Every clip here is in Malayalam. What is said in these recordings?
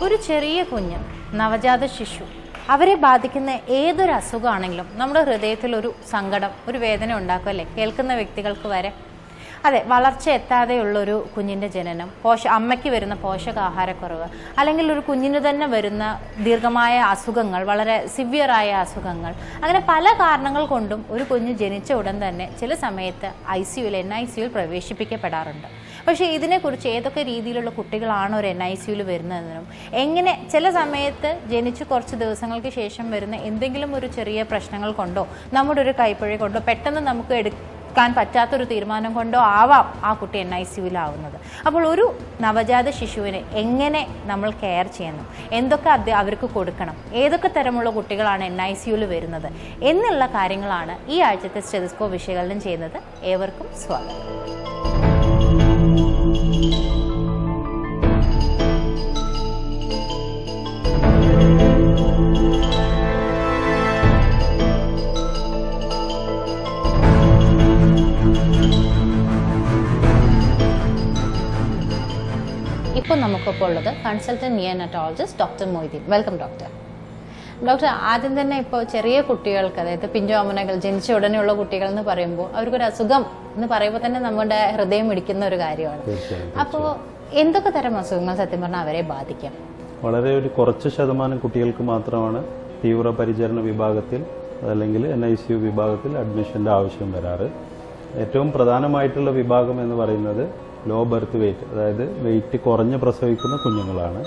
ഒരു ചെറിയ കുഞ്ഞ്, നവജാത ശിശു, അവരെ ബാധിക്കുന്ന ഏതൊരു അസുഖമാണെങ്കിലും നമ്മുടെ ഹൃദയത്തിൽ ഒരു സങ്കടം, ഒരു വേദന ഉണ്ടാക്കുമല്ലേ, കേൾക്കുന്ന വ്യക്തികൾക്ക് വരെ. അതെ, വളർച്ച എത്താതെയുള്ളൊരു കുഞ്ഞിൻ്റെ ജനനം, അമ്മയ്ക്ക് വരുന്ന പോഷകാഹാരക്കുറവ്, അല്ലെങ്കിൽ ഒരു കുഞ്ഞിന് തന്നെ വരുന്ന ദീർഘമായ അസുഖങ്ങൾ, വളരെ സിവിയറായ അസുഖങ്ങൾ, അങ്ങനെ പല കാരണങ്ങൾ കൊണ്ടും ഒരു കുഞ്ഞ് ജനിച്ച ഉടൻ തന്നെ ചില സമയത്ത് NICUയിൽ പ്രവേശിപ്പിക്കപ്പെടാറുണ്ട്. പക്ഷേ ഇതിനെക്കുറിച്ച് ഏതൊക്കെ രീതിയിലുള്ള കുട്ടികളാണ് ഒരു NICUയിൽ വരുന്നതെന്നും, എങ്ങനെ ചില സമയത്ത് ജനിച്ച് കുറച്ച് ദിവസങ്ങൾക്ക് ശേഷം വരുന്ന എന്തെങ്കിലും ഒരു ചെറിയ പ്രശ്നങ്ങൾ കൊണ്ടോ നമ്മുടെ ഒരു കൈപ്പിഴ കൊണ്ടോ പെട്ടെന്ന് നമുക്ക് എടുക്കാൻ പറ്റാത്തൊരു തീരുമാനം കൊണ്ടോ ആവാം ആ കുട്ടി NICUയിലാവുന്നത്. അപ്പോൾ ഒരു നവജാത ശിശുവിനെ എങ്ങനെ നമ്മൾ കെയർ ചെയ്യണം, എന്തൊക്കെ അവർക്ക് കൊടുക്കണം, ഏതൊക്കെ തരമുള്ള കുട്ടികളാണ് NICUയിൽ വരുന്നത് എന്നുള്ള കാര്യങ്ങളാണ് ഈ ആഴ്ചത്തെ സ്റ്റെതസ്കോപ്പ് വിശകലനം ചെയ്യുന്നത്. ഏവർക്കും സ്വാഗതം. ഇപ്പോൾ നമുക്കിപ്പോൾ ഉള്ളത് consultant neonatologist doctor Moideen. Welcome doctor. ആദ്യം തന്നെ ഇപ്പോൾ ചെറിയ കുട്ടികൾക്ക്, അതായത് പിഞ്ചോമനകൾ, ജനിച്ച ഉടനെയുള്ള കുട്ടികൾ എന്ന് പറയുമ്പോൾ അവർക്കൊരു അസുഖം എന്ന് പറയുമ്പോൾ തന്നെ നമ്മുടെ ഹൃദയം ഇടിക്കുന്ന ഒരു കാര്യമാണ്. അപ്പോൾ എന്തൊക്കെ തരം അസുഖങ്ങൾ സത്യം പറഞ്ഞാൽ അവരെ ബാധിക്കാം? വളരെ ഒരു കുറച്ച് ശതമാനം കുട്ടികൾക്ക് മാത്രമാണ് തീവ്ര പരിചരണ വിഭാഗത്തിൽ അതല്ലെങ്കിൽ NICU വിഭാഗത്തിൽ അഡ്മിഷൻ്റെ ആവശ്യം വരാറ്. ഏറ്റവും പ്രധാനമായിട്ടുള്ള വിഭാഗം എന്ന് പറയുന്നത് ലോ ബർത്ത് വെയ്റ്റ്, അതായത് വെയിറ്റ് കുറഞ്ഞ് പ്രസവിക്കുന്ന കുഞ്ഞുങ്ങളാണ്.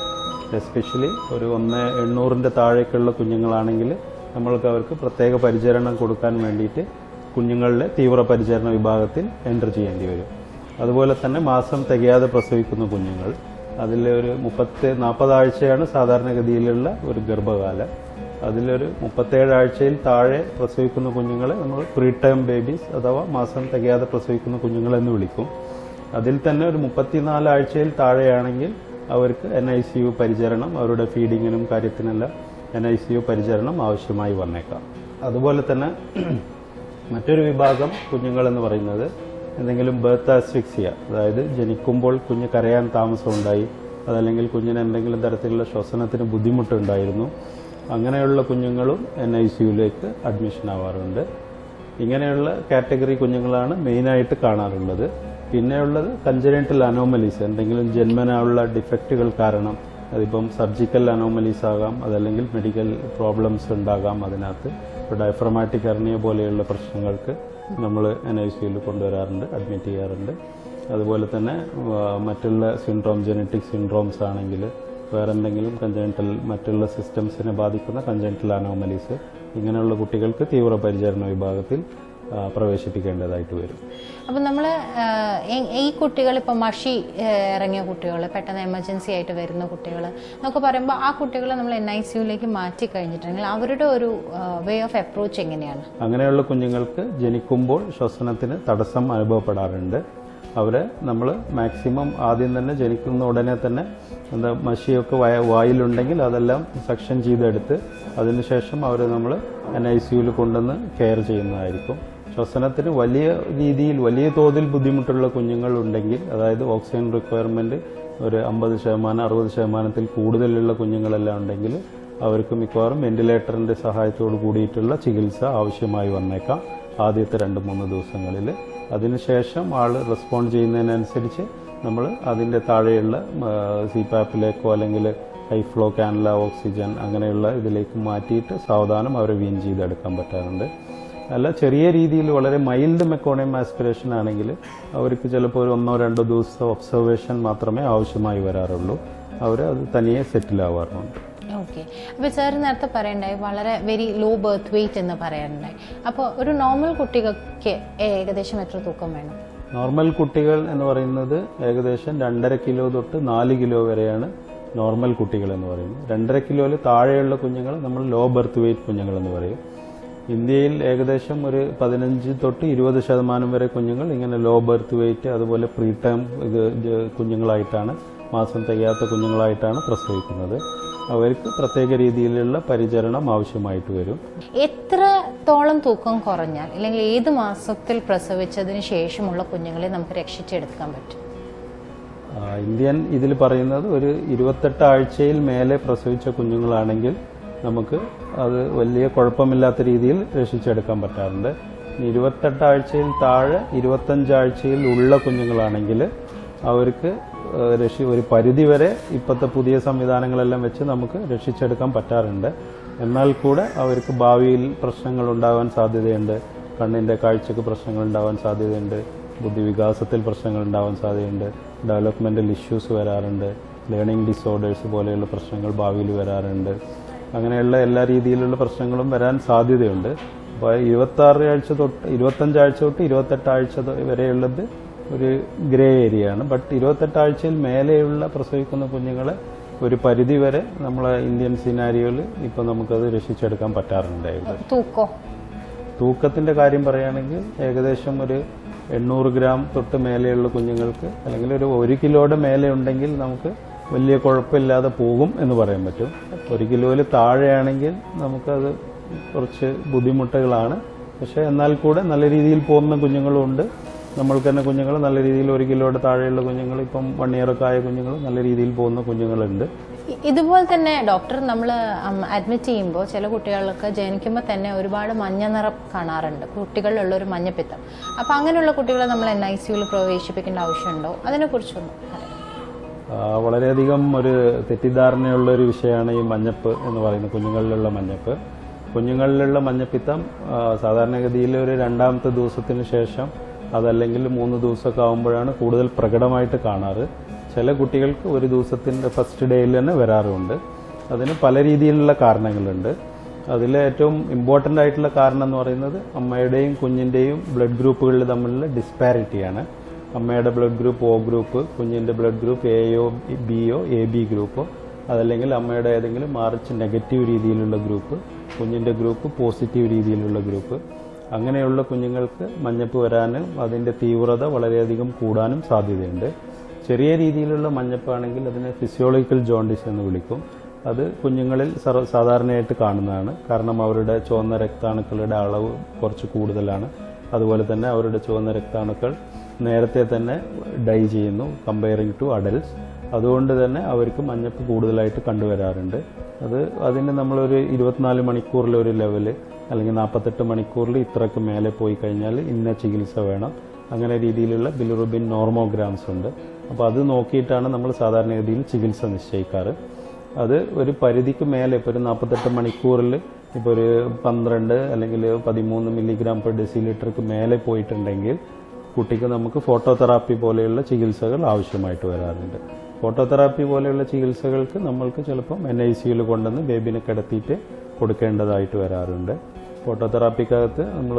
എസ്പെഷ്യലി ഒരു 1,800 താഴേക്കുള്ള കുഞ്ഞുങ്ങളാണെങ്കിൽ നമ്മൾക്ക് അവർക്ക് പ്രത്യേക പരിചരണം കൊടുക്കാൻ വേണ്ടിയിട്ട് കുഞ്ഞുങ്ങളുടെ തീവ്ര പരിചരണ വിഭാഗത്തിൽ എൻ്റർ ചെയ്യേണ്ടി വരും. അതുപോലെ തന്നെ മാസം തികയാതെ പ്രസവിക്കുന്ന കുഞ്ഞുങ്ങൾ, അതിൽ ഒരു 40 ആഴ്ചയാണ് സാധാരണഗതിയിലുള്ള ഒരു ഗർഭകാലം. അതിലൊരു 37 ആഴ്ചയിൽ താഴെ പ്രസവിക്കുന്ന കുഞ്ഞുങ്ങളെ നമ്മൾ പ്രീ ടേം ബേബീസ് അഥവാ മാസം തികയാതെ പ്രസവിക്കുന്ന കുഞ്ഞുങ്ങളെന്ന് വിളിക്കും. അതിൽ തന്നെ ഒരു 34 ആഴ്ചയിൽ താഴെയാണെങ്കിൽ അവർക്ക് NICU പരിചരണം, അവരുടെ ഫീഡിങ്ങിനും കാര്യത്തിനെല്ലാം NICU പരിചരണം ആവശ്യമായി വന്നേക്കാം. അതുപോലെ തന്നെ മറ്റൊരു വിഭാഗം കുഞ്ഞുങ്ങളെന്ന് പറയുന്നത് എന്തെങ്കിലും ബർത്ത് ആസ്ഫിക്സിയ, അതായത് ജനിക്കുമ്പോൾ കുഞ്ഞ് കരയാൻ താമസമുണ്ടായി, അതല്ലെങ്കിൽ കുഞ്ഞിന് എന്തെങ്കിലും തരത്തിലുള്ള ശ്വസനത്തിന് ബുദ്ധിമുട്ടുണ്ടായിരുന്നു, അങ്ങനെയുള്ള കുഞ്ഞുങ്ങളും NICUയിലേക്ക് അഡ്മിഷൻ ആവാറുണ്ട്. ഇങ്ങനെയുള്ള കാറ്റഗറി കുഞ്ഞുങ്ങളാണ് മെയിനായിട്ട് കാണാറുള്ളത്. പിന്നെയുള്ളത് കൺജനൈറ്റൽ അനോമലീസ്, എന്തെങ്കിലും ജന്മനായുള്ള ഡിഫക്റ്റുകൾ കാരണം, അതിപ്പം സർജിക്കൽ അനോമലീസ് ആകാം, അതല്ലെങ്കിൽ മെഡിക്കൽ പ്രോബ്ലംസ് ഉണ്ടാകാം. അതിനകത്ത് ഇപ്പോൾ ഡയഫ്രമാറ്റിക് ഹെർണിയ പോലെയുള്ള പ്രശ്നങ്ങൾക്ക് നമ്മൾ NICUയിൽ കൊണ്ടുവരാറുണ്ട്, അഡ്മിറ്റ് ചെയ്യാറുണ്ട്. അതുപോലെ തന്നെ മറ്റുള്ള സിൻഡ്രോം, ജനറ്റിക് സിൻഡ്രോംസ് ആണെങ്കിൽ വേറെ എന്തെങ്കിലും കൺജനൈറ്റൽ മറ്റുള്ള സിസ്റ്റംസിനെ ബാധിക്കുന്ന കൺജനൈറ്റൽ അനോമലീസ്, ഇങ്ങനെയുള്ള കുട്ടികൾക്ക് തീവ്ര പരിചരണ വിഭാഗത്തിൽ പ്രവേശിപ്പിക്കേണ്ടതായിട്ട് വരും. അപ്പം നമ്മൾ ഈ കുട്ടികൾ ഇപ്പോൾ മഷി ഇറങ്ങിയ കുട്ടികൾ, പെട്ടെന്ന് എമർജൻസി ആയിട്ട് വരുന്ന കുട്ടികൾ എന്നൊക്കെ പറയുമ്പോൾ ആ കുട്ടികളെ നമ്മൾ NICUയിലേക്ക് മാറ്റി കഴിഞ്ഞിട്ടുണ്ടെങ്കിൽ അവരുടെ ഒരു വേ ഓഫ് അപ്രോച്ച് എങ്ങനെയാണ്? അങ്ങനെയുള്ള കുഞ്ഞുങ്ങൾക്ക് ജനിക്കുമ്പോൾ ശ്വസനത്തിന് തടസ്സം അനുഭവപ്പെടാറുണ്ട്. അവരെ നമ്മൾ മാക്സിമം ആദ്യം തന്നെ ജനിക്കുന്ന ഉടനെ തന്നെ മഷിയൊക്കെ വായിലുണ്ടെങ്കിൽ അതെല്ലാം സക്ഷൻ ചെയ്തെടുത്ത് അതിനുശേഷം അവരെ നമ്മൾ NICUയിൽ കൊണ്ടുവന്ന് കെയർ ചെയ്യുന്നതായിരിക്കും. ശ്വസനത്തിന് വലിയ തോതിൽ ബുദ്ധിമുട്ടുള്ള കുഞ്ഞുങ്ങൾ ഉണ്ടെങ്കിൽ, അതായത് ഓക്സിജൻ റിക്വയർമെന്റ് ഒരു 50%, 60% കൂടുതലുള്ള കുഞ്ഞുങ്ങളെല്ലാം ഉണ്ടെങ്കിൽ അവർക്ക് മിക്കവാറും വെന്റിലേറ്ററിന്റെ സഹായത്തോട് കൂടിയിട്ടുള്ള ചികിത്സ ആവശ്യമായി വന്നേക്കാം ആദ്യത്തെ 2-3 ദിവസങ്ങളിൽ. അതിനുശേഷം ആള് റെസ്പോണ്ട് ചെയ്യുന്നതിനനുസരിച്ച് നമ്മൾ അതിൻ്റെ താഴെയുള്ള CPAPിലേക്കോ അല്ലെങ്കിൽ ഹൈ ഫ്ലോ കാനുല ഓക്സിജൻ അങ്ങനെയുള്ള ഇതിലേക്ക് മാറ്റിയിട്ട് സാവധാനം അവരെ വീൻ ചെയ്തെടുക്കാൻ പറ്റാറുണ്ട്. അല്ല, ചെറിയ രീതിയിൽ വളരെ മൈൽഡ് മെക്കോണിയം ആസ്പിറേഷൻ ആണെങ്കിൽ അവർക്ക് ചിലപ്പോൾ ഒരു 1-2 ദിവസം ഒബ്സർവേഷൻ മാത്രമേ ആവശ്യമായി വരാറുള്ളൂ. അവർ അത് തനിയെ സെറ്റിൽ ആവാറുണ്ട്. ഓക്കെ. അപ്പോൾ സാർ നേരത്തെ പറയണ്ടായി വളരെ വെരി ലോ ബർത്ത് വെയിറ്റ് എന്ന് പറയാനുണ്ടായി. അപ്പോൾ ഒരു നോർമൽ കുട്ടികൾക്ക് ഏകദേശം എത്ര തൂക്കം വേണം? നോർമൽ കുട്ടികൾ എന്ന് പറയുന്നത് ഏകദേശം 2.5 കിലോ തൊട്ട് 4 കിലോ വരെയാണ് നോർമൽ കുട്ടികൾ എന്ന് പറയുന്നത്. 2.5 കിലോയിൽ താഴെയുള്ള കുഞ്ഞുങ്ങൾ നമ്മൾ ലോ ബർത്ത് വെയിറ്റ് കുഞ്ഞുങ്ങൾ എന്ന് പറയും. ഇന്ത്യയിൽ ഏകദേശം ഒരു 15 തൊട്ട് 20% വരെ കുഞ്ഞുങ്ങൾ ഇങ്ങനെ ലോ ബർത്ത് വെയിറ്റ്, അതുപോലെ പ്രീ ടേം കുഞ്ഞുങ്ങളായിട്ടാണ്, മാസം തികയാത്ത കുഞ്ഞുങ്ങളായിട്ടാണ് പ്രസവിക്കുന്നത്. അവർക്ക് പ്രത്യേക രീതിയിലുള്ള പരിചരണം ആവശ്യമായിട്ട് വരും. എത്രത്തോളം തൂക്കം കുറഞ്ഞാൽ അല്ലെങ്കിൽ ഏത് മാസത്തിൽ പ്രസവിച്ചതിന് ശേഷമുള്ള കുഞ്ഞുങ്ങളെ നമുക്ക് രക്ഷിച്ചെടുക്കാൻ പറ്റും? ഇന്ത്യൻ ഇതിൽ പറയുന്നത് ഒരു 28 ആഴ്ചയിൽ മേലെ പ്രസവിച്ച കുഞ്ഞുങ്ങളാണെങ്കിൽ നമുക്ക് അത് വലിയ കുഴപ്പമില്ലാത്ത രീതിയിൽ രക്ഷിച്ചെടുക്കാൻ പറ്റാറുണ്ട്. 28 ആഴ്ചയിൽ താഴെ 25 ആഴ്ചയിൽ ഉള്ള കുഞ്ഞുങ്ങളാണെങ്കിൽ അവർക്ക് ഒരു പരിധിവരെ ഇപ്പോഴത്തെ പുതിയ സംവിധാനങ്ങളെല്ലാം വെച്ച് നമുക്ക് രക്ഷിച്ചെടുക്കാൻ പറ്റാറുണ്ട്. എന്നാൽ കൂടെ അവർക്ക് ഭാവിയിൽ പ്രശ്നങ്ങൾ ഉണ്ടാകാൻ സാധ്യതയുണ്ട്. കണ്ണിൻ്റെ കാഴ്ചക്ക് പ്രശ്നങ്ങൾ ഉണ്ടാകാൻ സാധ്യതയുണ്ട്, ബുദ്ധിവികാസത്തിൽ പ്രശ്നങ്ങൾ ഉണ്ടാകാൻ സാധ്യതയുണ്ട്, ഡെവലപ്മെൻ്റൽ ഇഷ്യൂസ് വരാറുണ്ട്, ലേണിംഗ് ഡിസോർഡേഴ്സ് പോലെയുള്ള പ്രശ്നങ്ങൾ ഭാവിയിൽ വരാറുണ്ട്. അങ്ങനെയുള്ള എല്ലാ രീതിയിലുള്ള പ്രശ്നങ്ങളും വരാൻ സാധ്യതയുണ്ട്. അപ്പോൾ 26 ആഴ്ച തൊട്ട് 25 ആഴ്ച തൊട്ട് 28 ആഴ്ച വരെയുള്ളത് ഒരു ഗ്രേ ഏരിയയാണ്. ബട്ട് 28 ആഴ്ചയിൽ മേലെയുള്ള പ്രസവിക്കുന്ന കുഞ്ഞുങ്ങളെ ഒരു പരിധി വരെ നമ്മളെ ഇന്ത്യൻ സിനാരിയോയിൽ ഇപ്പോൾ നമുക്കത് രക്ഷിച്ചെടുക്കാൻ പറ്റാറുണ്ടായിരുന്നു. തൂക്കത്തിന്റെ കാര്യം പറയുകയാണെങ്കിൽ ഏകദേശം ഒരു 800 ഗ്രാം തൊട്ട് മേലെയുള്ള കുഞ്ഞുങ്ങൾക്ക് അല്ലെങ്കിൽ ഒരു 1 കിലോയുടെ മേലെ ഉണ്ടെങ്കിൽ നമുക്ക് വലിയ കുഴപ്പമില്ലാതെ പോകും എന്ന് പറയാൻ പറ്റും. 1 കിലോയിൽ താഴെയാണെങ്കിൽ നമുക്കത് കുറച്ച് ബുദ്ധിമുട്ടുകളാണ്. പക്ഷെ എന്നാൽ കൂടെ നല്ല രീതിയിൽ പോകുന്ന കുഞ്ഞുങ്ങളും ഉണ്ട്. നമ്മൾക്ക് തന്നെ കുഞ്ഞുങ്ങൾ നല്ല രീതിയിൽ 1 കിലോയുടെ താഴെയുള്ള കുഞ്ഞുങ്ങൾ, ഇപ്പം 1 ഇയറൊക്കെ ആയ കുഞ്ഞുങ്ങൾ നല്ല രീതിയിൽ പോകുന്ന കുഞ്ഞുങ്ങളുണ്ട്. ഇതുപോലെ തന്നെ ഡോക്ടർ, നമ്മൾ അഡ്മിറ്റ് ചെയ്യുമ്പോൾ ചില കുട്ടികൾക്ക് ജനിക്കുമ്പോൾ തന്നെ ഒരുപാട് മഞ്ഞ നിറം കാണാറുണ്ട്, കുട്ടികളിലുള്ള ഒരു മഞ്ഞപ്പിത്തം. അപ്പം അങ്ങനെയുള്ള കുട്ടികളെ നമ്മൾ NICUവിൽ പ്രവേശിപ്പിക്കേണ്ട ആവശ്യമുണ്ടോ? അതിനെക്കുറിച്ചൊന്നും വളരെയധികം ഒരു തെറ്റിദ്ധാരണയുള്ള ഒരു വിഷയമാണ് ഈ മഞ്ഞപ്പ് എന്ന് പറയുന്നത്. കുഞ്ഞുങ്ങളിലുള്ള മഞ്ഞപ്പ്, കുഞ്ഞുങ്ങളിലുള്ള മഞ്ഞപ്പിത്തം സാധാരണഗതിയിൽ ഒരു 2ാമത്തെ ദിവസത്തിന് ശേഷം അതല്ലെങ്കിൽ 3 ദിവസമൊക്കെ ആകുമ്പോഴാണ് കൂടുതൽ പ്രകടമായിട്ട് കാണാറ്. ചില കുട്ടികൾക്ക് ഒരു ദിവസത്തിൻ്റെ ഫസ്റ്റ് ഡേയിൽ തന്നെ വരാറുമുണ്ട്. അതിന് പല രീതിയിലുള്ള കാരണങ്ങളുണ്ട്. അതിൽ ഏറ്റവും ഇമ്പോർട്ടൻ്റ് ആയിട്ടുള്ള കാരണം എന്ന് പറയുന്നത് അമ്മയുടെയും കുഞ്ഞിൻ്റെയും ബ്ലഡ് ഗ്രൂപ്പുകളിൽ തമ്മിലുള്ള ഡിസ്പാരിറ്റിയാണ്. അമ്മയുടെ ബ്ലഡ് ഗ്രൂപ്പ് O ഗ്രൂപ്പ്, കുഞ്ഞിൻ്റെ blood group AO BO AB ഗ്രൂപ്പോ, അതല്ലെങ്കിൽ അമ്മയുടെ ഏതെങ്കിലും മറിച്ച് നെഗറ്റീവ് രീതിയിലുള്ള ഗ്രൂപ്പ്, കുഞ്ഞിൻ്റെ ഗ്രൂപ്പ് പോസിറ്റീവ് രീതിയിലുള്ള ഗ്രൂപ്പ്. അങ്ങനെയുള്ള കുഞ്ഞുങ്ങൾക്ക് മഞ്ഞപ്പ് വരാനും അതിൻ്റെ തീവ്രത വളരെയധികം കൂടാനും സാധ്യതയുണ്ട്. ചെറിയ രീതിയിലുള്ള മഞ്ഞപ്പാണെങ്കിൽ അതിനെ ഫിസിയോളജിക്കൽ ജോണ്ടിസ് എന്ന് വിളിക്കും. അത് കുഞ്ഞുങ്ങളിൽ സാധാരണയായിട്ട് കാണുന്നതാണ്. കാരണം അവരുടെ ചുവന്ന രക്താണുക്കളുടെ അളവ് കുറച്ച് കൂടുതലാണ്. അതുപോലെ തന്നെ അവരുടെ ചുവന്ന രക്താണുക്കൾ നേരത്തെ തന്നെ ഡൈ ചെയ്യുന്നു കമ്പയറിംഗ് ടു അഡൽട്സ്. അതുകൊണ്ട് തന്നെ അവർക്ക് മഞ്ഞപ്പ് കൂടുതലായിട്ട് കണ്ടുവരാറുണ്ട്. അതിന് നമ്മളൊരു 24 മണിക്കൂറിലെ ഒരു ലെവല് അല്ലെങ്കിൽ 48 മണിക്കൂറിൽ ഇത്രയ്ക്ക് മേലെ പോയി കഴിഞ്ഞാൽ ഇന്ന ചികിത്സ വേണം. അങ്ങനെ രീതിയിലുള്ള ബിലിറുബിൻ നോർമോഗ്രാംസ് ഉണ്ട്. അപ്പോൾ അത് നോക്കിയിട്ടാണ് നമ്മൾ സാധാരണഗതിയിൽ ചികിത്സ നിശ്ചയിക്കാറ്. അത് ഒരു പരിധിക്ക് മേലെ ഇപ്പോൾ ഒരു 48 മണിക്കൂറിൽ ഇപ്പോൾ ഒരു 12 അല്ലെങ്കിൽ 13 മില്ലിഗ്രാം പെർ ഡെസിലിറ്റർക്ക് മേലെ പോയിട്ടുണ്ടെങ്കിൽ കുട്ടിക്ക് നമുക്ക് ഫോട്ടോതെറാപ്പി പോലെയുള്ള ചികിത്സകൾ ആവശ്യമായിട്ട് വരാറുണ്ട്. ഫോട്ടോതെറാപ്പി പോലെയുള്ള ചികിത്സകൾക്ക് നമ്മൾക്ക് ചിലപ്പം NICUവിൽ കൊണ്ടുവന്ന് ബേബിനെ കിടത്തിയിട്ട് കൊടുക്കേണ്ടതായിട്ട് വരാറുണ്ട്. ഫോട്ടോതെറാപ്പിക്കകത്ത് നമ്മൾ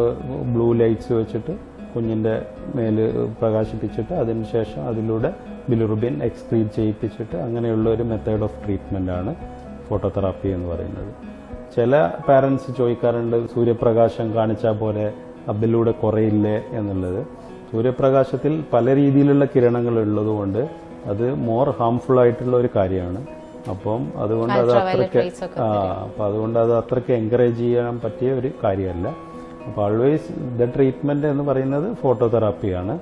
ബ്ലൂ ലൈറ്റ്സ് വെച്ചിട്ട് കുഞ്ഞിൻ്റെ മേൽ പ്രകാശിപ്പിച്ചിട്ട് അതിനുശേഷം അതിലൂടെ ബിലിറുബിൻ എക്സ്ക്രീറ്റ് ചെയ്യിപ്പിച്ചിട്ട് അങ്ങനെയുള്ള ഒരു മെത്തേഡ് ഓഫ് ട്രീറ്റ്മെൻറ്റാണ് ഫോട്ടോതെറാപ്പി എന്ന് പറയുന്നത്. ചില പാരൻസ് ചോദിക്കാറുണ്ട്, സൂര്യപ്രകാശം കാണിച്ചാൽ പോലെ അതിലൂടെ കുറയില്ലേ എന്നുള്ളത്. സൂര്യപ്രകാശത്തിൽ പല രീതിയിലുള്ള കിരണങ്ങൾ ഉള്ളതുകൊണ്ട് അത് മോർ ഹാംഫുൾ ആയിട്ടുള്ള ഒരു കാര്യമാണ്. അപ്പം അതുകൊണ്ട് അത് അത്രയ്ക്ക് എൻകറേജ് ചെയ്യാൻ പറ്റിയ ഒരു കാര്യമല്ല. അപ്പോൾ ഓൾവേസ് ദ ട്രീറ്റ്മെന്റ് എന്ന് പറയുന്നത് ഫോട്ടോതെറാപ്പിയാണ്.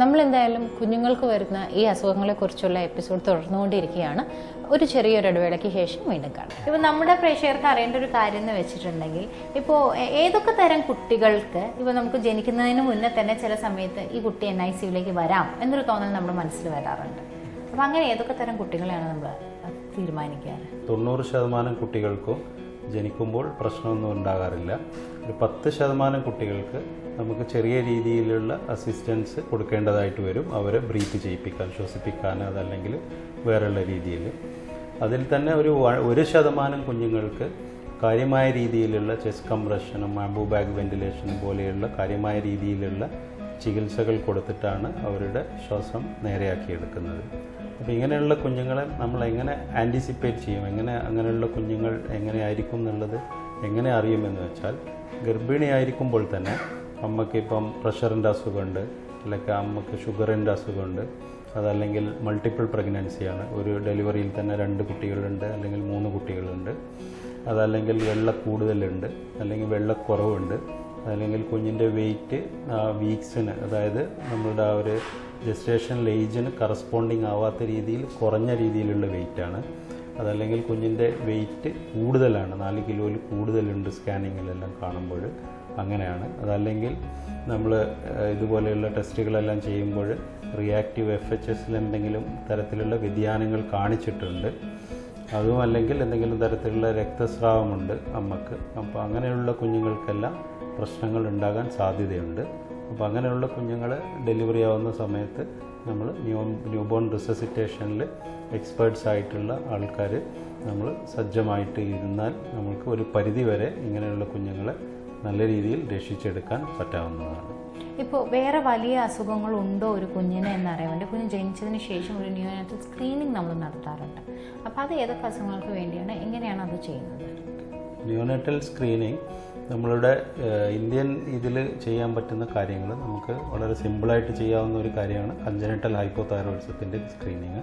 നമ്മൾ എന്തായാലും കുഞ്ഞുങ്ങൾക്ക് വരുന്ന ഈ അസുഖങ്ങളെക്കുറിച്ചുള്ള എപ്പിസോഡ് തുടർന്നുകൊണ്ടിരിക്കുകയാണ്. ഒരു ചെറിയൊരു ഇടവേളയ്ക്ക് ശേഷം വീണ്ടും കാണാം. ഇപ്പോൾ നമ്മുടെ പ്രേക്ഷകർക്ക് അറിയേണ്ട ഒരു കാര്യം എന്ന് വെച്ചിട്ടുണ്ടെങ്കിൽ, ഇപ്പോൾ ഏതൊക്കെ തരം കുട്ടികൾക്ക് ഇപ്പോൾ നമുക്ക് ജനിക്കുന്നതിന് മുന്നേ തന്നെ ചില സമയത്ത് ഈ കുട്ടി NICUവിലേക്ക് വരാം എന്നൊരു തോന്നൽ നമ്മുടെ മനസ്സിൽ വരാറുണ്ട്. അപ്പോൾ അങ്ങനെ ഏതൊക്കെ തരം കുട്ടികളെയാണ് നമ്മൾ തീരുമാനിക്കാറ്? 90% കുട്ടികൾക്കും ജനിക്കുമ്പോൾ പ്രശ്നമൊന്നും ഉണ്ടാകാറില്ല. ഒരു 10% കുട്ടികൾക്ക് നമുക്ക് ചെറിയ രീതിയിലുള്ള അസിസ്റ്റൻസ് കൊടുക്കേണ്ടതായിട്ട് വരും. അവരെ ബ്രീത്ത് ചെയ്യിപ്പിക്കാൻ, ശ്വസിപ്പിക്കാൻ, അതല്ലെങ്കിൽ വേറെയുള്ള രീതിയിൽ. അതിൽ തന്നെ ഒരു 1% കുഞ്ഞുങ്ങൾക്ക് കാര്യമായ രീതിയിലുള്ള ചെസ്റ്റ് കംപ്രഷനും ബാംബൂ ബാഗ് വെന്റിലേഷനും പോലെയുള്ള കാര്യമായ രീതിയിലുള്ള ചികിത്സകൾ കൊടുത്തിട്ടാണ് അവരുടെ ശ്വാസം നേരെയാക്കിയെടുക്കുന്നത്. അപ്പോൾ ഇങ്ങനെയുള്ള കുഞ്ഞുങ്ങളെ നമ്മൾ എങ്ങനെ ആൻറ്റിസിപ്പേറ്റ് ചെയ്യും, അങ്ങനെയുള്ള കുഞ്ഞുങ്ങൾ എങ്ങനെയായിരിക്കും എന്നുള്ളത് എങ്ങനെ അറിയുമെന്ന് വെച്ചാൽ, ഗർഭിണിയായിരിക്കുമ്പോൾ തന്നെ അമ്മയ്ക്ക് ഇപ്പം പ്രഷറിൻ്റെ അസുഖമുണ്ട്, അല്ലെങ്കിൽ അമ്മയ്ക്ക് ഷുഗറിൻ്റെ അസുഖമുണ്ട്, അതല്ലെങ്കിൽ മൾട്ടിപ്പിൾ പ്രഗ്നൻസിയാണ്, ഒരു ഡെലിവറിയിൽ തന്നെ 2 കുട്ടികളുണ്ട് അല്ലെങ്കിൽ 3 കുട്ടികളുണ്ട്, അതല്ലെങ്കിൽ വെള്ള കൂടുതലുണ്ട് അല്ലെങ്കിൽ വെള്ളക്കുറവുണ്ട്, അല്ലെങ്കിൽ കുഞ്ഞിൻ്റെ വെയിറ്റ് വീക്സിന്, അതായത് നമ്മളുടെ ആ ഒരു ജസ്റ്റേഷണൽ ഏജിന് കറസ്പോണ്ടിങ് ആവാത്ത രീതിയിൽ കുറഞ്ഞ രീതിയിലുള്ള വെയിറ്റാണ്. അതല്ലെങ്കിൽ കുഞ്ഞിൻ്റെ വെയിറ്റ് കൂടുതലാണ്, 4 കിലോയിൽ കൂടുതലുണ്ട് സ്കാനിങ്ങിലെല്ലാം കാണുമ്പോൾ, അങ്ങനെയാണ്. അതല്ലെങ്കിൽ നമ്മൾ ഇതുപോലെയുള്ള ടെസ്റ്റുകളെല്ലാം ചെയ്യുമ്പോൾ റിയാക്റ്റീവ് FHSൽ എന്തെങ്കിലും തരത്തിലുള്ള വ്യതിയാനങ്ങൾ കാണിച്ചിട്ടുണ്ട്, അതും അല്ലെങ്കിൽ എന്തെങ്കിലും തരത്തിലുള്ള രക്തസ്രാവമുണ്ട് അമ്മക്ക്. അപ്പോൾ അങ്ങനെയുള്ള കുഞ്ഞുങ്ങൾക്കെല്ലാം പ്രശ്നങ്ങൾ ഉണ്ടാകാൻ സാധ്യതയുണ്ട്. അപ്പോൾ അങ്ങനെയുള്ള കുഞ്ഞുങ്ങൾ ഡെലിവറി ആവുന്ന സമയത്ത് നമ്മൾ ന്യൂബോൺ റിസസിറ്റേഷനിൽ എക്സ്പേർട്സ് ആയിട്ടുള്ള ആൾക്കാർ നമ്മൾ സജ്ജമായിട്ട് ഇരുന്നാൽ നമുക്ക് ഒരു പരിധി വരെ ഇങ്ങനെയുള്ള കുഞ്ഞുങ്ങളെ നല്ല രീതിയിൽ രക്ഷിച്ചെടുക്കാൻ പറ്റാവുന്നതാണ്. ഇപ്പോൾ വേറെ വലിയ അസുഖങ്ങളുണ്ടോ ഒരു കുഞ്ഞിന് എന്നറിയാൻ വേണ്ടി കുഞ്ഞ് ജനിച്ചതിന് ശേഷം ഒരു ന്യൂനാറ്റൽ സ്ക്രീനിങ് നമ്മൾ നടത്താറുണ്ട്. അപ്പോൾ അത് ഏതൊക്കെ അസുഖങ്ങൾക്ക് വേണ്ടിയാണ്, എങ്ങനെയാണ് അത് ചെയ്യുന്നത്? ന്യൂനാറ്റൽ സ്ക്രീനിങ് നമ്മളുടെ ഇന്ത്യൻ ഇതിൽ ചെയ്യാൻ പറ്റുന്ന കാര്യങ്ങൾ നമുക്ക് വളരെ സിമ്പിളായിട്ട് ചെയ്യാവുന്ന ഒരു കാര്യമാണ് കൺജനറ്റൽ ഹൈപ്പോതൈറോയിഡിസത്തിൻ്റെ സ്ക്രീനിങ്.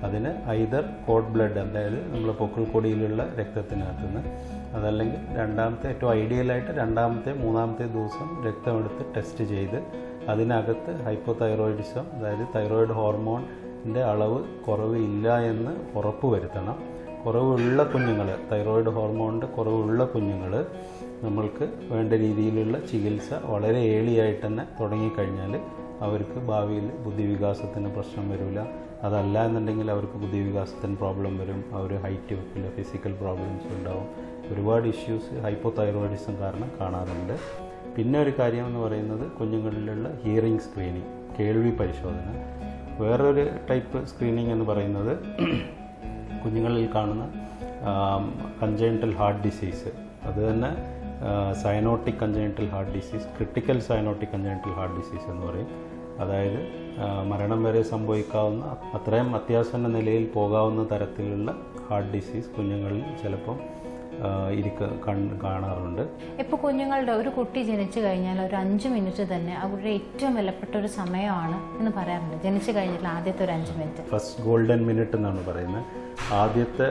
അതിന് ഐദർ കോഡ് ബ്ലഡ്, അതായത് നമ്മൾ പൊക്കിൾ കൊടിയിലുള്ള രക്തത്തിനകത്ത് നിന്ന്, അതല്ലെങ്കിൽ രണ്ടാമത്തെ ഏറ്റവും ഐഡിയലായിട്ട് രണ്ടാമത്തെ 3-ാമത്തെ ദിവസം രക്തമെടുത്ത് ടെസ്റ്റ് ചെയ്ത് അതിനകത്ത് ഹൈപ്പോതൈറോയിഡിസം, അതായത് തൈറോയിഡ് ഹോർമോണിൻ്റെ അളവ് കുറവ് ഇല്ല എന്ന് ഉറപ്പ് വരുത്തണം. കുറവുള്ള കുഞ്ഞുങ്ങൾ, തൈറോയിഡ് ഹോർമോണിൻ്റെ കുറവുള്ള കുഞ്ഞുങ്ങൾ നമ്മൾക്ക് വേണ്ട രീതിയിലുള്ള ചികിത്സ വളരെ ഏളിയായിട്ട് തന്നെ തുടങ്ങിക്കഴിഞ്ഞാൽ അവർക്ക് ഭാവിയിൽ ബുദ്ധിവികാസത്തിന് പ്രശ്നം വരില്ല. അതല്ല എന്നുണ്ടെങ്കിൽ അവർക്ക് ബുദ്ധിവികാസത്തിന് പ്രോബ്ലം വരും, അവർ ഹൈറ്റ് വെക്കില്ല, ഫിസിക്കൽ പ്രോബ്ലംസ് ഉണ്ടാവും. ഒരുപാട് ഇഷ്യൂസ് ഹൈപ്പോതൈറോയിഡിസം കാരണം കാണാറുണ്ട്. പിന്നെ ഒരു കാര്യം എന്ന് പറയുന്നത് കുഞ്ഞുങ്ങളിലുള്ള ഹിയറിംഗ് സ്ക്രീനിങ്, കേൾവി പരിശോധന. വേറൊരു ടൈപ്പ് സ്ക്രീനിങ് എന്ന് പറയുന്നത് കുഞ്ഞുങ്ങളിൽ കാണുന്ന കൺജനിറ്റൽ ഹാർട്ട് ഡിസീസ്, അത് തന്നെ cyanotic congenital heart disease, critical cyanotic congenital heart disease എന്ന് പറയും. അതായത് മരണം വരെ സംഭവിക്കാവുന്ന, അത്രയും അത്യാസന്ന നിലയിൽ പോകാവുന്ന തരത്തിലുള്ള ഹാർട്ട് ഡിസീസ് കുഞ്ഞുങ്ങളിൽ ചിലപ്പം കാണാറുണ്ട്. ഇപ്പോൾ കുഞ്ഞുങ്ങളുടെ ഒരു കുട്ടി ജനിച്ചു കഴിഞ്ഞാൽ ഒരു 5 മിനിറ്റ് തന്നെ അവരുടെ ഏറ്റവും വിലപ്പെട്ട ഒരു സമയമാണ് എന്ന് പറയാറുണ്ട്. ജനിച്ചു കഴിഞ്ഞിട്ടുള്ള ആദ്യത്തെ ഒരു 5 മിനിറ്റ് ഫസ്റ്റ് ഗോൾഡൻ മിനിറ്റ് എന്നാണ് പറയുന്നത്. ആദ്യത്തെ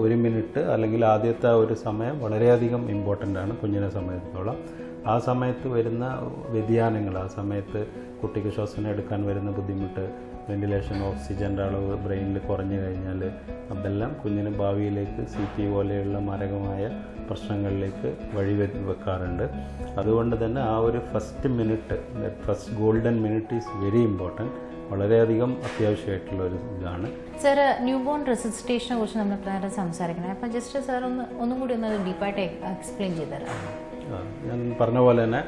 1 മിനിറ്റ് അല്ലെങ്കിൽ ആദ്യത്തെ ഒരു സമയം വളരെയധികം ഇമ്പോർട്ടൻ്റ് ആണ് കുഞ്ഞിനെ സംബന്ധിച്ചിടത്തോളം. ആ സമയത്ത് വരുന്ന വ്യതിയാനങ്ങൾ, ആ സമയത്ത് കുട്ടിക്ക് ശ്വസനം എടുക്കാൻ വരുന്ന ബുദ്ധിമുട്ട്, വെന്റിലേഷൻ, ഓക്സിജൻ്റെ അളവ് ബ്രെയിനിൽ കുറഞ്ഞു കഴിഞ്ഞാൽ അതെല്ലാം കുഞ്ഞിന് ഭാവിയിലേക്ക് CT പോലെയുള്ള മാരകമായ പ്രശ്നങ്ങളിലേക്ക് വെക്കാറുണ്ട്. അതുകൊണ്ട് തന്നെ ആ ഒരു first minute, first golden minute is very important, വളരെയധികം അത്യാവശ്യമായിട്ടുള്ള ഒരു ഇതാണ്. സാർ, ന്യൂബോൺ റെസിസിറ്റേഷനെ കുറിച്ച് നമ്മൾ പ്രധാനം സംസാരിക്കണം. അപ്പം ജസ്റ്റ് സാർ ഒന്നും കൂടി ഒന്ന് ഡീപ്പായിട്ട് എക്സ്പ്ലെയിൻ ചെയ്ത് തരാം. ഞാൻ പറഞ്ഞ പോലെ തന്നെ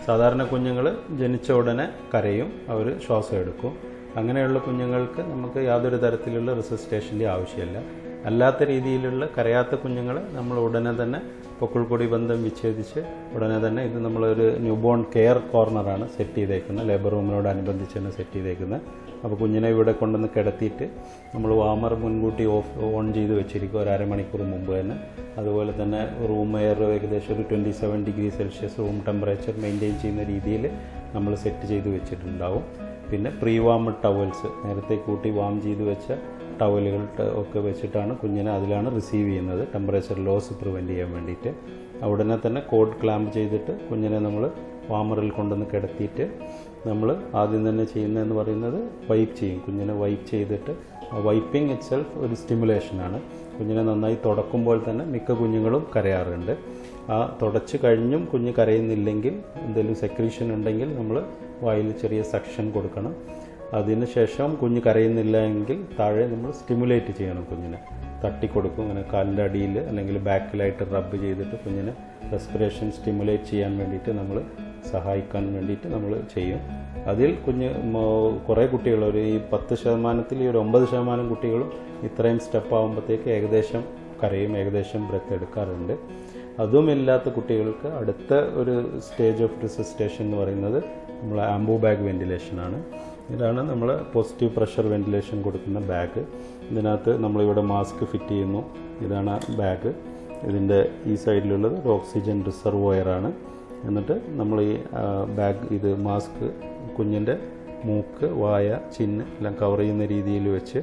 സാധാരണ കുഞ്ഞുങ്ങൾ ജനിച്ച ഉടനെ കരയും, അവർ ശ്വാസം എടുക്കും. അങ്ങനെയുള്ള കുഞ്ഞുങ്ങൾക്ക് നമുക്ക് യാതൊരു തരത്തിലുള്ള റെസിസ്റ്റേഷൻ്റെ ആവശ്യമില്ല. അല്ലാത്ത രീതിയിലുള്ള കരയാത്ത കുഞ്ഞുങ്ങളെ നമ്മൾ ഉടനെ തന്നെ പൊക്കിൾക്കൊടി ബന്ധം വിച്ഛേദിച്ച് ഉടനെ തന്നെ, ഇത് നമ്മളൊരു ന്യൂബോൺ കെയർ കോർണറാണ് സെറ്റ് ചെയ്തേക്കുന്നത്, ലേബർ റൂമിനോടനുബന്ധിച്ച് തന്നെ സെറ്റ് ചെയ്തേക്കുന്നത്. അപ്പോൾ കുഞ്ഞിനെ ഇവിടെ കൊണ്ടുവന്ന് കിടത്തിയിട്ട് നമ്മൾ വാമർ മുൻകൂട്ടി ഓൺ ചെയ്ത് വെച്ചിരിക്കും ഒരു അരമണിക്കൂർ മുമ്പ് തന്നെ. അതുപോലെ തന്നെ റൂം എയർ ഏകദേശം ഒരു 27 degree Celsius room temperature maintain ചെയ്യുന്ന രീതിയിൽ നമ്മൾ സെറ്റ് ചെയ്ത് വെച്ചിട്ടുണ്ടാവും. പിന്നെ പ്രീ വാം ടവൽസ്, നേരത്തെ കൂട്ടി വാം ചെയ്ത് വെച്ച ടവലുകൾ ഒക്കെ വെച്ചിട്ടാണ് കുഞ്ഞിനെ അതിലാണ് റിസീവ് ചെയ്യുന്നത്, ടെമ്പറേച്ചർ ലോസ് പ്രിവെൻറ്റ് ചെയ്യാൻ വേണ്ടിയിട്ട്. ഉടനെ തന്നെ കോഡ് ക്ലാമ്പ് ചെയ്തിട്ട് കുഞ്ഞിനെ നമ്മൾ വാമറിൽ കൊണ്ടുവന്ന് കിടത്തിയിട്ട് നമ്മൾ ആദ്യം തന്നെ ചെയ്യുന്നതെന്ന് പറയുന്നത് വൈപ്പ് ചെയ്യും. കുഞ്ഞിനെ വൈപ്പ് ചെയ്തിട്ട്, വൈപ്പിംഗ് ഇറ്റ് സെൽഫ് ഒരു സ്റ്റിമുലേഷനാണ്. കുഞ്ഞിനെ നന്നായി തുടക്കുമ്പോൾ തന്നെ മിക്ക കുഞ്ഞുങ്ങളും കരയാറുണ്ട്. ആ തുടച്ച് കഴിഞ്ഞും കുഞ്ഞ് കരയുന്നില്ലെങ്കിൽ, എന്തെങ്കിലും സെക്രീഷൻ ഉണ്ടെങ്കിൽ നമ്മൾ വായിൽ ചെറിയ സക്ഷൻ കൊടുക്കണം. അതിനുശേഷം കുഞ്ഞ് കരയുന്നില്ല എങ്കിൽ താഴെ നമ്മൾ സ്റ്റിമുലേറ്റ് ചെയ്യണം, കുഞ്ഞിനെ തട്ടിക്കൊടുക്കും. അങ്ങനെ കാലിൻ്റെ അടിയിൽ അല്ലെങ്കിൽ ബാക്കിലായിട്ട് റബ്ബ് ചെയ്തിട്ട് കുഞ്ഞിനെ റെസ്പിറേഷൻ സ്റ്റിമുലേറ്റ് ചെയ്യാൻ വേണ്ടിയിട്ട് നമ്മൾ സഹായിക്കാൻ വേണ്ടിയിട്ട് നമ്മൾ ചെയ്യും. അതിൽ കുറേ കുട്ടികൾ, ഒരു 10%, ഒരു 9% കുട്ടികളും ഇത്രയും സ്റ്റെപ്പ് ആകുമ്പോഴത്തേക്ക് ഏകദേശം കരയും, ഏകദേശം ബ്രെത്ത് എടുക്കാറുണ്ട്. അതുമില്ലാത്ത കുട്ടികൾക്ക് അടുത്ത ഒരു സ്റ്റേജ് ഓഫ് റിസസിറ്റേഷൻ എന്ന് പറയുന്നത് നമ്മൾ ആംബു ബാഗ് വെന്റിലേഷനാണ്. ഇതാണ് നമ്മൾ പോസിറ്റീവ് പ്രഷർ വെന്റിലേഷൻ കൊടുക്കുന്ന ബാഗ്. ഇതിനകത്ത് നമ്മളിവിടെ മാസ്ക് ഫിറ്റ് ചെയ്യുന്നു. ഇതാണ് ബാഗ്. ഇതിൻ്റെ ഈ സൈഡിലുള്ളത് ഒരു ഓക്സിജൻ റിസർവോയറാണ്. എന്നിട്ട് നമ്മൾ ഈ ഇത് മാസ്ക് കുഞ്ഞിൻ്റെ മൂക്ക്, വായ, ചിന്ന് എല്ലാം കവർ ചെയ്യുന്ന രീതിയിൽ വെച്ച്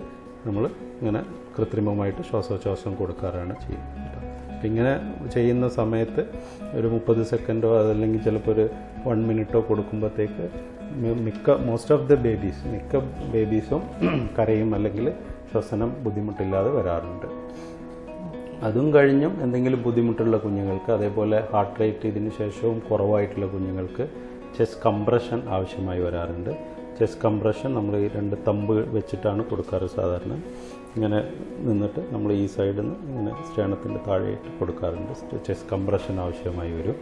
നമ്മൾ ഇങ്ങനെ കൃത്രിമമായിട്ട് ശ്വാസോച്ഛ്വാസം കൊടുക്കാറാണ് ചെയ്യുന്നത്. അപ്പം ഇങ്ങനെ ചെയ്യുന്ന സമയത്ത് ഒരു 30 സെക്കൻഡോ അതല്ലെങ്കിൽ ചിലപ്പോൾ ഒരു 1 മിനിറ്റോ കൊടുക്കുമ്പോഴത്തേക്ക് മോസ്റ്റ് ഓഫ് ദ മിക്ക ബേബീസും കരയും അല്ലെങ്കിൽ ശ്വസനം ബുദ്ധിമുട്ടില്ലാതെ വരാറുണ്ട്. അതും കഴിഞ്ഞും എന്തെങ്കിലും ബുദ്ധിമുട്ടുള്ള കുഞ്ഞുങ്ങൾക്ക്, അതേപോലെ ഹാർട്ട് റേറ്റ് ഇതിന് ശേഷവും കുറവായിട്ടുള്ള കുഞ്ഞുങ്ങൾക്ക് ചെസ്റ്റ് കംപ്രഷൻ ആവശ്യമായി വരാറുണ്ട്. ചെസ്റ്റ് കംപ്രഷൻ നമ്മൾ ഈ 2 തമ്പ് വെച്ചിട്ടാണ് കൊടുക്കാറ്. സാധാരണ ഇങ്ങനെ നിന്നിട്ട് നമ്മൾ ഈ സൈഡിൽ നിന്ന് ഇങ്ങനെ സ്റ്റേണത്തിൻ്റെ താഴെയായിട്ട് കൊടുക്കാറുണ്ട്. ചെസ്റ്റ് കംപ്രഷൻ ആവശ്യമായി വരും.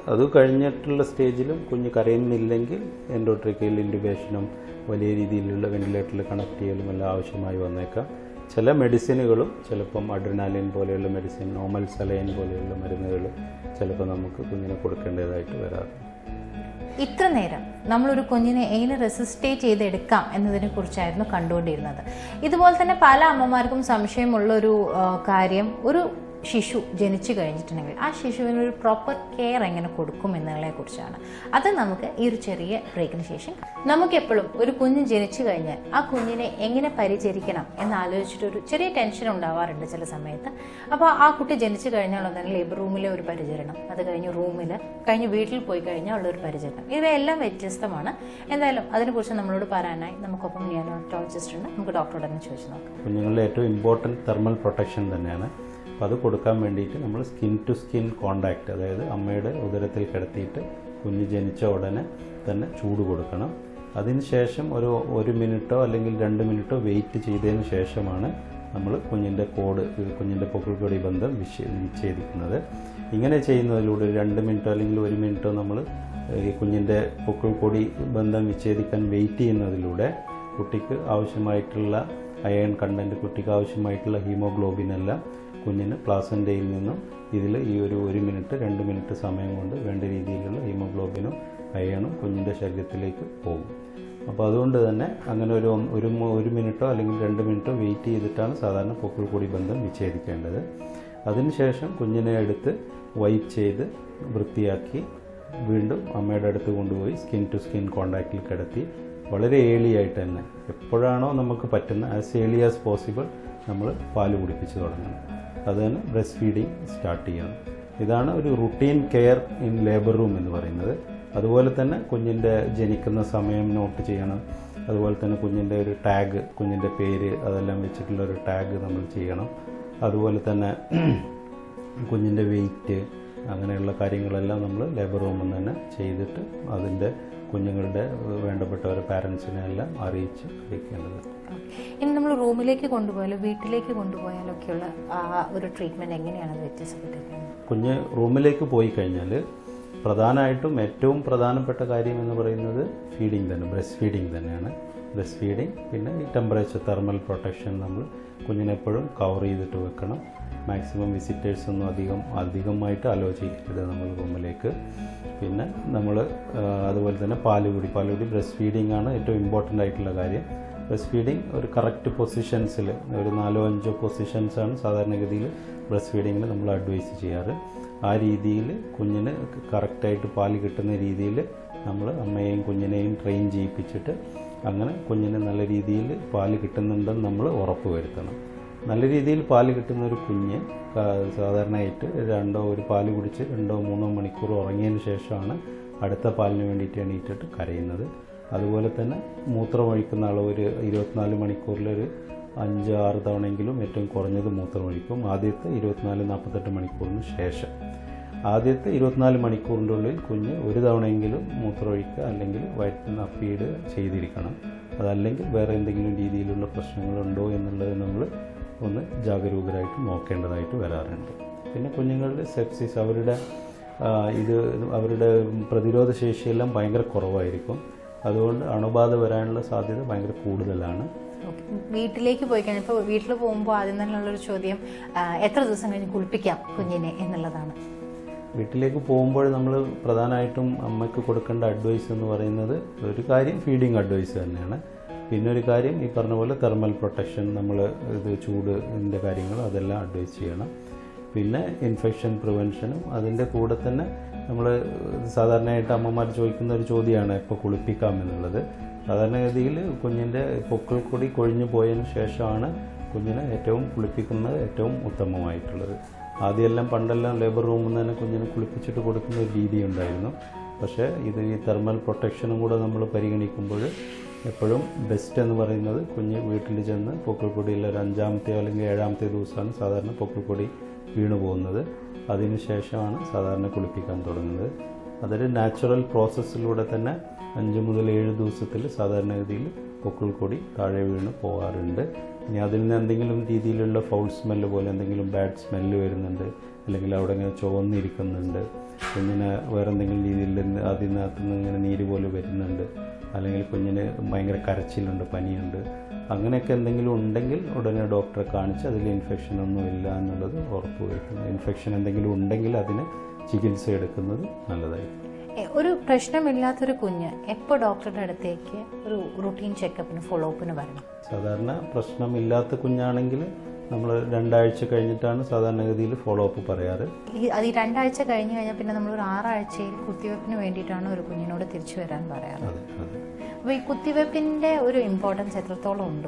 അത് കഴിഞ്ഞിട്ടുള്ള സ്റ്റേജിലും കുഞ്ഞ് കരയുന്നില്ലെങ്കിൽ എൻഡോട്രക്കിയൽ ഇൻറ്റുബേഷനും വലിയ രീതിയിലുള്ള വെന്റിലേറ്ററിൽ കണക്ട് ചെയ്യലും എല്ലാം ആവശ്യമായി വന്നേക്കാം. ചില മെഡിസിനുകളും ചിലപ്പം അഡ്രിനാലിൻ പോലെയുള്ള മെഡിസിൻ, നോർമൽ സലൈൻ പോലെയുള്ള മരുന്നുകൾ ചിലപ്പോൾ നമുക്ക് കുഞ്ഞിനെ കൊടുക്കേണ്ടതായിട്ട് വരാറുണ്ട്. ഇത്ര നേരം നമ്മളൊരു കുഞ്ഞിനെ എങ്ങനെ റെസിസ്റ്റേറ്റ് ചെയ്തെടുക്കാം എന്നതിനെ കുറിച്ചായിരുന്നു കണ്ടുകൊണ്ടിരുന്നത്. ഇതുപോലെ തന്നെ പല അമ്മമാർക്കും സംശയമുള്ളൊരു കാര്യം, ഒരു ശിശു ജനിച്ചു കഴിഞ്ഞിട്ടുണ്ടെങ്കിൽ ആ ശിശുവിന് ഒരു പ്രോപ്പർ കെയർ എങ്ങനെ കൊടുക്കും എന്നതിനെ കുറിച്ചാണ്. അത് നമുക്ക് ഈ ഒരു ചെറിയ ബ്രേക്കിന് ശേഷം. നമുക്കെപ്പോഴും ഒരു കുഞ്ഞ് ജനിച്ചു കഴിഞ്ഞാൽ ആ കുഞ്ഞിനെ എങ്ങനെ പരിചരിക്കണം എന്നാലോചിച്ചിട്ടൊരു ചെറിയ ടെൻഷൻ ഉണ്ടാവാറുണ്ട് ചില സമയത്ത്. അപ്പോൾ ആ കുട്ടി ജനിച്ചു കഴിഞ്ഞാൽ തന്നെ ലേബർ റൂമിലെ ഒരു പരിചരണം, അത് കഴിഞ്ഞ് കഴിഞ്ഞ് വീട്ടിൽ പോയി കഴിഞ്ഞാൽ ഉള്ളൊരു പരിചരണം, ഇവയെല്ലാം വ്യത്യസ്തമാണ്. എന്തായാലും അതിനെക്കുറിച്ച് നമ്മളോട് പറയാനായി നമുക്കൊപ്പം നിയോനാറ്റോളജിസ്റ്റ് ഉണ്ട്. നമുക്ക് ഡോക്ടറോട് തന്നെ ചോദിച്ചു നോക്കാം. കുഞ്ഞുങ്ങളുടെ ഏറ്റവും ഇമ്പോർട്ടൻറ്റ് തെർമൽ പ്രൊട്ടക്ഷൻ തന്നെയാണ്. അപ്പോൾ അത് കൊടുക്കാൻ വേണ്ടിയിട്ട് നമ്മൾ സ്കിൻ ടു സ്കിൻ കോണ്ടാക്റ്റ്, അതായത് അമ്മയുടെ ഉദരത്തിൽ കിടത്തിയിട്ട് കുഞ്ഞ് ജനിച്ച ഉടനെ തന്നെ ചൂട് കൊടുക്കണം. അതിന് ശേഷം ഒരു മിനിറ്റോ അല്ലെങ്കിൽ 2 മിനിറ്റോ വെയിറ്റ് ചെയ്തതിന് ശേഷമാണ് നമ്മൾ കുഞ്ഞിൻ്റെ പൊക്കിൾക്കൊടി ബന്ധം വിച്ഛേദിക്കുന്നത്. ഇങ്ങനെ ചെയ്യുന്നതിലൂടെ 2 മിനിറ്റോ അല്ലെങ്കിൽ 1 മിനിറ്റോ നമ്മൾ ഈ കുഞ്ഞിൻ്റെ പൊക്കിൾക്കൊടി ബന്ധം വിച്ഛേദിക്കാൻ വെയിറ്റ് ചെയ്യുന്നതിലൂടെ കുട്ടിക്ക് ആവശ്യമായിട്ടുള്ള അയൺ കണ്ടൻറ്റ്, കുട്ടിക്ക് ആവശ്യമായിട്ടുള്ള ഹീമോഗ്ലോബിൻ എല്ലാം കുഞ്ഞിന് പ്ലാസൻ്റയിൽ നിന്നും ഈ 1 മിനിറ്റ് 2 മിനിറ്റ് സമയം കൊണ്ട് വേണ്ട രീതിയിലുള്ള ഹീമോഗ്ലോബിനും അയണും കുഞ്ഞിൻ്റെ ശരീരത്തിലേക്ക് പോകും. അപ്പോൾ അതുകൊണ്ട് തന്നെ അങ്ങനെ ഒരു മിനിറ്റോ അല്ലെങ്കിൽ 2 മിനിറ്റോ വെയിറ്റ് ചെയ്തിട്ടാണ് സാധാരണ പൊക്കിൾക്കൊടി ബന്ധം വിച്ഛേദിക്കേണ്ടത്. അതിനുശേഷം കുഞ്ഞിനെ എടുത്ത് വൈപ്പ് ചെയ്ത് വൃത്തിയാക്കി വീണ്ടും അമ്മയുടെ അടുത്ത് കൊണ്ടുപോയി സ്കിൻ ടു സ്കിൻ കോണ്ടാക്റ്റിൽ കിടത്തി വളരെ ഏർലി ആയിട്ട് തന്നെ എപ്പോഴാണോ നമുക്ക് പറ്റുന്ന ആസ് ഏർലി ആസ് പോസിബിൾ നമ്മൾ പാല് കുടിപ്പിച്ച് തുടങ്ങണം. അത് തന്നെ ബ്രസ്റ്റ് ഫീഡിങ് സ്റ്റാർട്ട് ചെയ്യണം. ഇതാണ് ഒരു routine care in labour room എന്ന് പറയുന്നത്. അതുപോലെ തന്നെ കുഞ്ഞിൻ്റെ ജനിക്കുന്ന സമയം നോട്ട് ചെയ്യണം. അതുപോലെ തന്നെ കുഞ്ഞിൻ്റെ ഒരു ടാഗ്, കുഞ്ഞിൻ്റെ പേര് അതെല്ലാം വെച്ചിട്ടുള്ള ഒരു ടാഗ് നമ്മൾ ചെയ്യണം. അതുപോലെ തന്നെ കുഞ്ഞിൻ്റെ വെയിറ്റ്, അങ്ങനെയുള്ള കാര്യങ്ങളെല്ലാം നമ്മൾ ലേബർ റൂമിൽ തന്നെ ചെയ്തിട്ട് അതിൻ്റെ കുഞ്ഞുങ്ങളുടെ വേണ്ടപ്പെട്ടവരെ പാരൻസിനെ എല്ലാം അറിയിച്ച് കഴിക്കേണ്ടത്. ഇനി നമ്മൾ റൂമിലേക്ക് കൊണ്ടുപോയാലോ വീട്ടിലേക്ക് കൊണ്ടുപോയാലോ ഒക്കെയുള്ള ഒരു ട്രീറ്റ്മെൻറ്റ് എങ്ങനെയാണ് വ്യത്യാസപ്പെട്ടിരിക്കുന്നത്? കുഞ്ഞ് റൂമിലേക്ക് പോയി കഴിഞ്ഞാൽ പ്രധാനമായിട്ടും ഏറ്റവും പ്രധാനപ്പെട്ട കാര്യം എന്ന് പറയുന്നത് ഫീഡിങ് തന്നെ, ബ്രസ്റ്റ് ഫീഡിങ് തന്നെയാണ്. ബ്രസ്റ്റ് ഫീഡിങ്, പിന്നെ ഈ ടെമ്പറേച്ചർ തെർമൽ പ്രൊട്ടക്ഷൻ നമ്മൾ കുഞ്ഞിനെപ്പോഴും കവർ ചെയ്തിട്ട് വെക്കണം. മാക്സിമം വിസിറ്റേഴ്സൊന്നും അധികമായിട്ട് അലോ ചെയ്യരുത് നമ്മൾ റൂമിലേക്ക്. പിന്നെ നമ്മൾ അതുപോലെ തന്നെ പാലുകുടി ബ്രസ്റ്റ് ഫീഡിംഗ് ആണ് ഏറ്റവും ഇമ്പോർട്ടൻ്റ് ആയിട്ടുള്ള കാര്യം. ബ്രസ്റ്റ് ഫീഡിങ് ഒരു കറക്റ്റ് പൊസിഷൻസിൽ ഒരു 4-5 പൊസിഷൻസാണ് സാധാരണഗതിയിൽ ബ്രസ്റ്റ് ഫീഡിങ്ങിൽ നമ്മൾ അഡ്വൈസ് ചെയ്യാറ്. ആ രീതിയിൽ കുഞ്ഞിന് കറക്റ്റായിട്ട് പാല് കിട്ടുന്ന രീതിയിൽ നമ്മൾ അമ്മയെയും കുഞ്ഞിനെയും ട്രെയിൻ ചെയ്യിപ്പിച്ചിട്ട് അങ്ങനെ കുഞ്ഞിന് നല്ല രീതിയിൽ പാല് കിട്ടുന്നുണ്ടെന്ന് നമ്മൾ ഉറപ്പ് വരുത്തണം. നല്ല രീതിയിൽ പാല് കിട്ടുന്ന ഒരു കുഞ്ഞ് സാധാരണയായിട്ട് ഒരു പാല് കുടിച്ച് 2-3 മണിക്കൂർ ഉറങ്ങിയതിന് ശേഷമാണ് അടുത്ത പാലിന് വേണ്ടിയിട്ട് എണീറ്റിട്ട് കരയുന്നത്. അതുപോലെ തന്നെ മൂത്രമൊഴിക്കുന്ന അളവ് ഒരു 24 മണിക്കൂറിലൊരു 5-6 തവണയെങ്കിലും ഏറ്റവും കുറഞ്ഞത് മൂത്രമൊഴിക്കും. ആദ്യത്തെ 24-48 മണിക്കൂറിന് ശേഷം. ആദ്യത്തെ 24 മണിക്കൂറിൻ്റെ ഉള്ളിൽ കുഞ്ഞ് ഒരു തവണയെങ്കിലും മൂത്രമൊഴിക്കുക അല്ലെങ്കിൽ വയറ്റിന് ഫീഡ് ചെയ്തിരിക്കണം. അതല്ലെങ്കിൽ വേറെ എന്തെങ്കിലും രീതിയിലുള്ള പ്രശ്നങ്ങളുണ്ടോ എന്നുള്ളത് നമ്മൾ ഒന്ന് ജാഗരൂകരായിട്ട് നോക്കേണ്ടതായിട്ട് വരാറുണ്ട്. പിന്നെ കുഞ്ഞുങ്ങളുടെ സെപ്സിസ്, അവരുടെ പ്രതിരോധ ശേഷിയെല്ലാം ഭയങ്കര കുറവായിരിക്കും. അതുകൊണ്ട് അണുബാധ വരാനുള്ള സാധ്യത ഭയങ്കര കൂടുതലാണ്. വീട്ടിലേക്ക് പോയി കഴിഞ്ഞാൽ, ഇപ്പോൾ വീട്ടിൽ പോകുമ്പോൾ ആദ്യം തന്നെയുള്ളൊരു ചോദ്യം എത്ര ദിവസം കഴിഞ്ഞ് കുളിപ്പിക്കാം കുഞ്ഞിനെ എന്നുള്ളതാണ്. വീട്ടിലേക്ക് പോകുമ്പോൾ നമ്മൾ പ്രധാനമായിട്ടും അമ്മയ്ക്ക് കൊടുക്കേണ്ട അഡ്വൈസ് എന്ന് പറയുന്നത് ഒരു കാര്യം ഫീഡിങ് അഡ്വൈസ് തന്നെയാണ്. പിന്നെ ഒരു കാര്യം ഈ പറഞ്ഞ പോലെ തെർമൽ പ്രൊട്ടക്ഷൻ, നമ്മൾ ചൂടിൻ്റെ കാര്യങ്ങൾ അതെല്ലാം അഡ്വൈസ് ചെയ്യണം. പിന്നെ ഇൻഫെക്ഷൻ പ്രിവെൻഷനും അതിൻ്റെ കൂടെ തന്നെ നമ്മൾ സാധാരണയായിട്ട് അമ്മമാർ ചോദിക്കുന്ന ഒരു ചോദ്യമാണ് എപ്പോൾ കുളിപ്പിക്കാം എന്നുള്ളത്. സാധാരണഗതിയിൽ കുഞ്ഞിൻ്റെ പൊക്കിൾക്കൊടി കൊഴിഞ്ഞു പോയതിന് ശേഷമാണ് കുഞ്ഞിനെ കുളിപ്പിക്കുന്നത് ഏറ്റവും ഉത്തമമായിട്ടുള്ളത്. പണ്ടെല്ലാം ലേബർ റൂമിൽ നിന്ന് തന്നെ കുഞ്ഞിനെ കുളിപ്പിച്ചിട്ട് കൊടുക്കുന്ന ഒരു രീതി ഉണ്ടായിരുന്നു. പക്ഷേ ഇത് ഈ തെർമൽ പ്രൊട്ടക്ഷനും കൂടെ നമ്മൾ പരിഗണിക്കുമ്പോൾ എപ്പോഴും ബെസ്റ്റ് എന്ന് പറയുന്നത് കുഞ്ഞ് വീട്ടിൽ ചെന്ന് പൊക്കിൾക്കൊടിയിൽ ഒരു 5-ാമത്തെയോ അല്ലെങ്കിൽ 7-ാമത്തെ ദിവസമാണ് സാധാരണ പൊക്കിൾക്കൊടി വീണു പോകുന്നത്. അതിനുശേഷമാണ് സാധാരണ കുളിപ്പിക്കാൻ തുടങ്ങുന്നത്. അതൊരു നാച്ചുറൽ പ്രോസസ്സിലൂടെ തന്നെ 5 മുതൽ 7 ദിവസത്തിൽ സാധാരണഗതിയിൽ പൊക്കിൾക്കൊടി താഴെ വീണ് പോകാറുണ്ട്. ഇനി അതിൽ നിന്ന് എന്തെങ്കിലും രീതിയിലുള്ള ഫൗൾ സ്മെല്ല് പോലെ എന്തെങ്കിലും ബാഡ് സ്മെല്ല് വരുന്നുണ്ട്, അല്ലെങ്കിൽ അവിടെ ഇങ്ങനെ ചുവന്നിരിക്കുന്നുണ്ട്, കുഞ്ഞിന് വേറെ എന്തെങ്കിലും രീതിയിൽ അതിനകത്ത് നിന്ന് ഇങ്ങനെ നീര് പോലെ വരുന്നുണ്ട്, അല്ലെങ്കിൽ കുഞ്ഞിന് ഭയങ്കര കരച്ചിലുണ്ട്, പനിയുണ്ട്, അങ്ങനെയൊക്കെ എന്തെങ്കിലും ഉണ്ടെങ്കിൽ ഉടനെ ഡോക്ടറെ കാണിച്ച് അതിൽ ഇൻഫെക്ഷൻ ഒന്നും ഇല്ല എന്നുള്ളത് ഉറപ്പുവരുത്തുന്നു. ഇൻഫെക്ഷൻ എന്തെങ്കിലും ഉണ്ടെങ്കിൽ അതിന് ചികിത്സ എടുക്കുന്നത് നല്ലതായിരിക്കും. ഒരു പ്രശ്നമില്ലാത്തൊരു കുഞ്ഞ് എപ്പോൾ ഡോക്ടറുടെ അടുത്തേക്ക് ഒരു റുട്ടീൻ ചെക്കപ്പിന് ഫോളോ അപ്പിന് വരണം? സാധാരണ പ്രശ്നമില്ലാത്ത കുഞ്ഞാണെങ്കിൽ നമ്മൾ 2 ആഴ്ച കഴിഞ്ഞിട്ടാണ് സാധാരണഗതിയിൽ ഫോളോ അപ്പ് പറയാറ്. അത് ഈ 2 ആഴ്ച കഴിഞ്ഞ് കഴിഞ്ഞാൽ പിന്നെ നമ്മളൊരു 6 ആഴ്ചയിൽ കുത്തിവെപ്പിന് വേണ്ടിയിട്ടാണ് ഒരു കുഞ്ഞിനോട് തിരിച്ചു വരാൻ പറയാറ്. അപ്പോൾ ഈ കുത്തിവെപ്പിൻ്റെ ഒരു ഇമ്പോർട്ടൻസ് എത്രത്തോളം ഉണ്ട്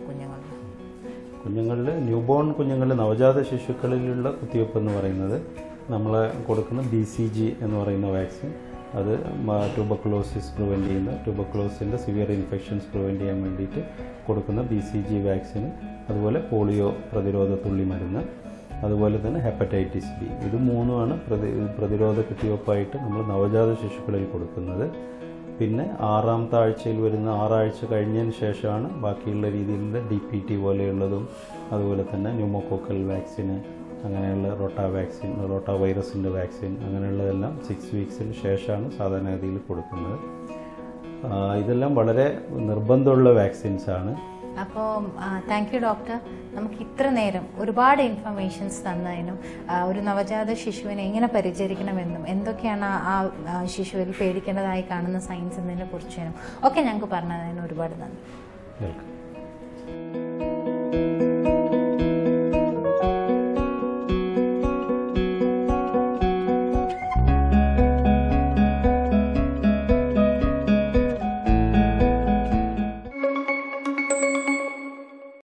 കുഞ്ഞുങ്ങളിൽ? ന്യൂബോൺ കുഞ്ഞുങ്ങളിൽ, നവജാത ശിശുക്കളിലുള്ള കുത്തിവെപ്പ് എന്ന് പറയുന്നത് നമ്മൾ കൊടുക്കുന്ന BCG എന്ന് പറയുന്ന വാക്സിൻ, അത് ട്യൂബർക്കുലോസിസ് പ്രിവെൻറ്റ് ചെയ്യുന്ന, ട്യൂബർക്കുലോസിൻ്റെ സിവിയർ ഇൻഫെക്ഷൻസ് പ്രിവെൻറ്റ് ചെയ്യാൻ വേണ്ടിയിട്ട് കൊടുക്കുന്ന BCG വാക്സിന്, അതുപോലെ പോളിയോ പ്രതിരോധ തുള്ളി മരുന്ന്, അതുപോലെ തന്നെ ഹെപ്പറ്റൈറ്റിസ് B, ഇത് 3ആണ് പ്രതിരോധ കുത്തിവെപ്പായിട്ട് നമ്മൾ നവജാത ശിശുക്കളിൽ കൊടുക്കുന്നത്. പിന്നെ 6-ാമത്തെ ആഴ്ചയിൽ വരുന്ന 6 ആഴ്ച കഴിഞ്ഞതിന് ശേഷമാണ് ബാക്കിയുള്ള രീതിയിലുള്ള DPT പോലെയുള്ളതും, അതുപോലെ തന്നെ ന്യൂമോകോക്കൽ വാക്സിന്, അങ്ങനെയുള്ള റോട്ടാ വൈറസിൻ്റെ വാക്സിൻ, അങ്ങനെയുള്ളതെല്ലാം 6 വീക്സിന് ശേഷമാണ് സാധാരണഗതിയിൽ കൊടുക്കുന്നത്. ഇതെല്ലാം വളരെ നിർബന്ധമുള്ള വാക്സിൻസാണ്. അപ്പോൾ താങ്ക് യു ഡോക്ടർ. നമുക്ക് ഇത്ര നേരം ഒരുപാട് ഇൻഫർമേഷൻസ് തന്നതിനും ഒരു നവജാത ശിശുവിനെ എങ്ങനെ പരിചരിക്കണമെന്നും എന്തൊക്കെയാണ് ആ ശിശുവിൽ പേടിക്കേണ്ടതായി കാണുന്ന സയൻസ് എന്നതിനെ കുറിച്ചും ഒക്കെ ഞങ്ങൾക്ക് പറഞ്ഞതിന് ഒരുപാട് നന്ദി. വെൽക്കം.